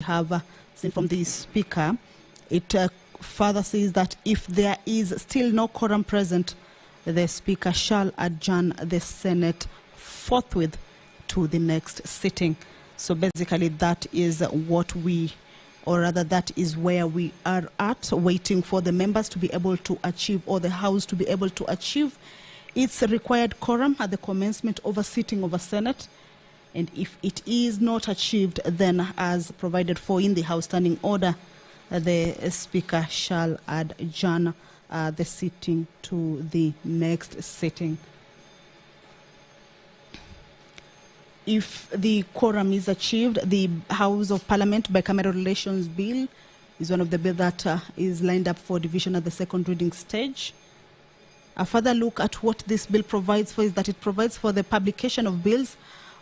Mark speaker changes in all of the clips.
Speaker 1: have seen from the Speaker, it further says that if there is still no quorum present, the Speaker shall adjourn the Senate forthwith to the next sitting. So basically that is what or rather that is where we are at, waiting for the members to be able to achieve, or the House to be able to achieve its required quorum at the commencement of a sitting of a Senate. And if it is not achieved, then as provided for in the House Standing Order, the Speaker shall adjourn the sitting to the next sitting. If the quorum is achieved, the House of Parliament Bicameral Relations Bill is one of the bills that is lined up for division at the second reading stage. A further look at what this bill provides for is that it provides for the publication of bills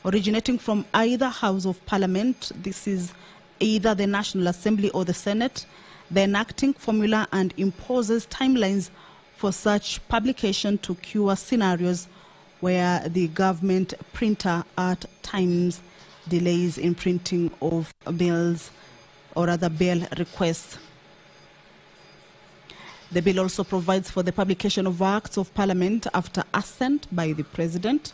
Speaker 1: originating from either House of Parliament, this is either the National Assembly or the Senate, the enacting formula, and imposes timelines for such publication to cure scenarios where the government printer at times delays in printing of bills or other bill requests. The bill also provides for the publication of acts of Parliament after assent by the President.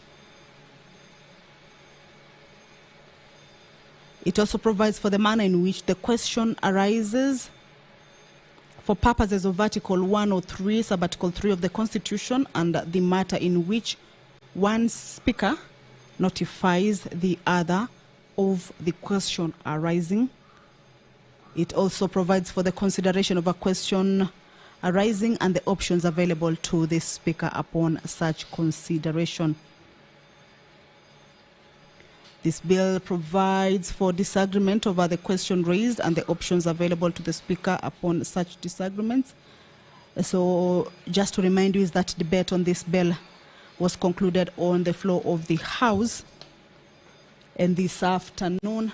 Speaker 1: It also provides for the manner in which the question arises for purposes of Article 103, Sub-Article 3 of the Constitution, and the matter in which one Speaker notifies the other of the question arising. It also provides for the consideration of a question arising and the options available to the Speaker upon such consideration. This bill provides for disagreement over the question raised and the options available to the Speaker upon such disagreements. So just to remind you is that debate on this bill was concluded on the floor of the House, and this afternoon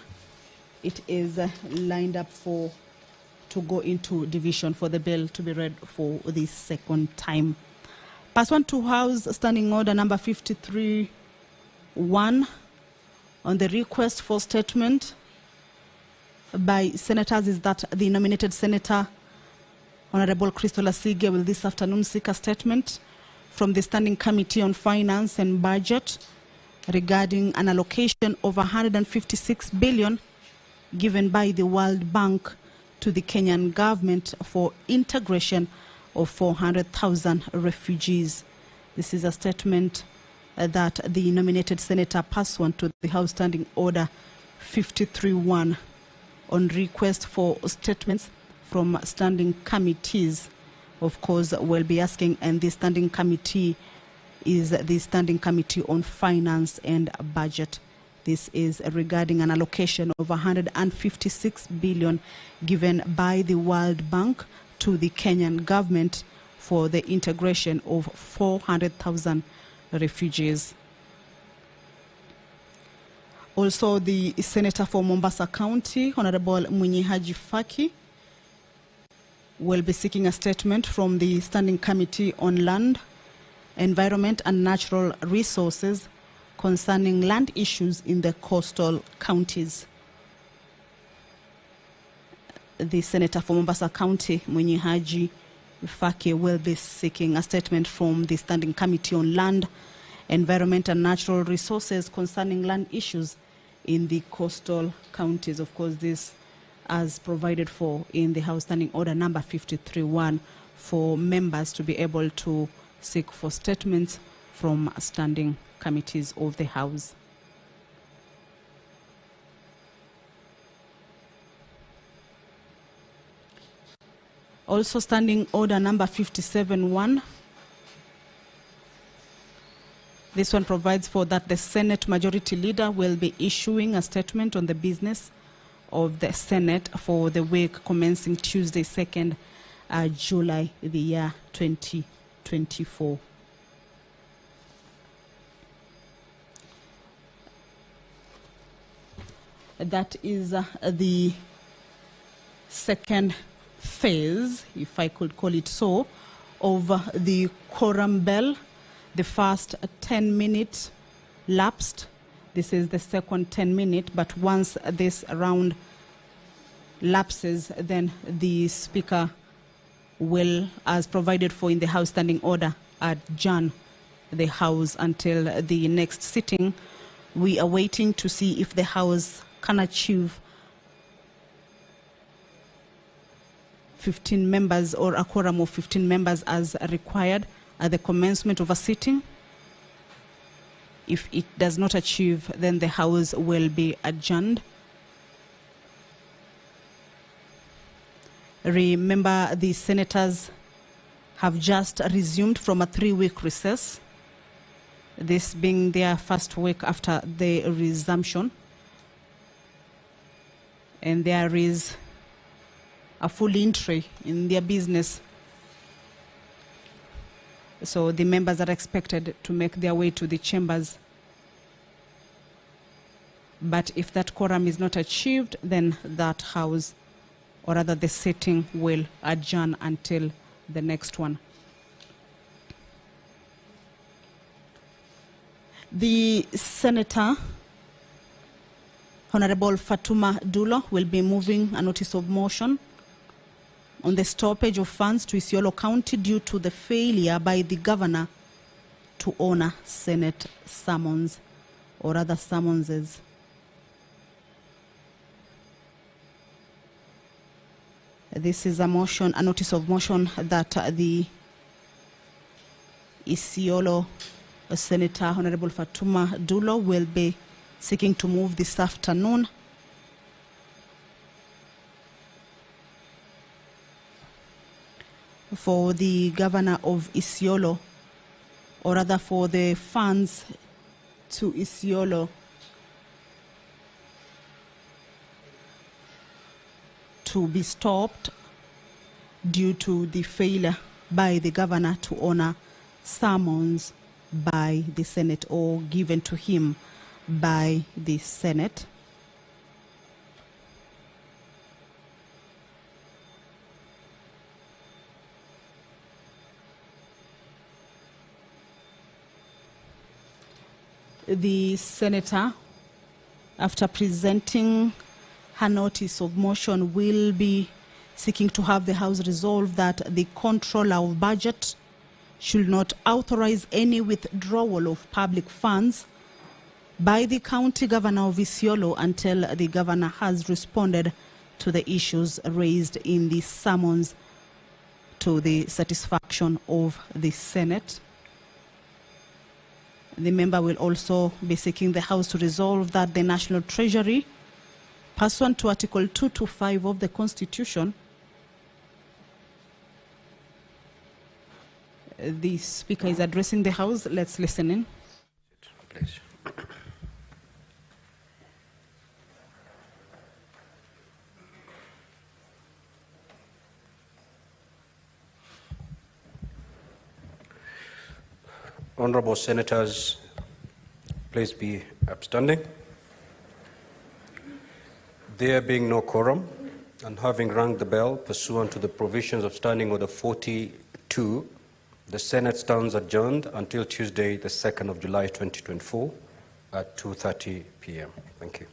Speaker 1: it is lined up to go into division for the bill to be read for the second time. Pursuant to House Standing Order number 53-1, on the request for statement by senators is that the nominated Senator, Honorable Crystal Asige, will this afternoon seek a statement from the Standing Committee on Finance and Budget regarding an allocation of 156 billion given by the World Bank to the Kenyan government for integration of 400,000 refugees. This is a statement that the nominated senator pursuant to the House Standing Order 53-1 on request for statements from standing committees, of course, will be asking, and the standing committee is the Standing Committee on Finance and Budget. This is regarding an allocation of 156 billion given by the World Bank to the Kenyan government for the integration of 400,000 refugees. Also, the Senator for Mombasa County, Honorable Mwinyi Haji Faki, will be seeking a statement from the Standing Committee on Land, Environment and Natural Resources concerning land issues in the coastal counties. The Senator for Mombasa County, Mwinyi Haji Faki, will be seeking a statement from the Standing Committee on Land, Environment and Natural Resources concerning land issues in the coastal counties. Of course, this as provided for in the House Standing Order number 53-1 for members to be able to seek for statements from standing committees of the House. Also, Standing Order number 57-1. This one provides for that the Senate Majority Leader will be issuing a statement on the business of the Senate for the week commencing Tuesday, 2nd July, the year 2024. That is the second phase, if I could call it so, of the quorum bell. The first 10 minutes lapsed. This is the second 10 minute, but once this round lapses, then the Speaker will, as provided for in the House Standing Order, adjourn the House until the next sitting. We are waiting to see if the House can achieve 15 members or a quorum of 15 members as required at the commencement of a sitting. If it does not achieve, then the House will be adjourned. Remember, the senators have just resumed from a 3-week recess, this being their first week after the resumption. And there is a full entry in their business. So the members are expected to make their way to the chambers. But if that quorum is not achieved, then that House, or rather the sitting, will adjourn until the next one. The Senator, Honorable Fatuma Dulo, will be moving a notice of motion on the stoppage of funds to Isiolo County due to the failure by the governor to honor Senate summons or other summonses. This is a motion, a notice of motion that the Isiolo Senator Honorable Fatuma Dulo will be seeking to move this afternoon. For the governor of Isiolo, or rather for the funds to Isiolo to be stopped due to the failure by the governor to honor summons by the Senate or given to him by the Senate. The senator, after presenting her notice of motion, will be seeking to have the House resolve that the Controller of Budget should not authorize any withdrawal of public funds by the County Governor of Isiolo until the Governor has responded to the issues raised in the summons to the satisfaction of the Senate. The member will also be seeking the House to resolve that the National Treasury, pursuant to Article 225 of the Constitution, the Speaker is addressing the House. Let's listen in.
Speaker 2: Please. Honorable Senators, please be upstanding. There being no quorum and having rung the bell pursuant to the provisions of Standing Order 42, the Senate stands adjourned until Tuesday, the 2nd of July, 2024 at 2:30 p.m. Thank you.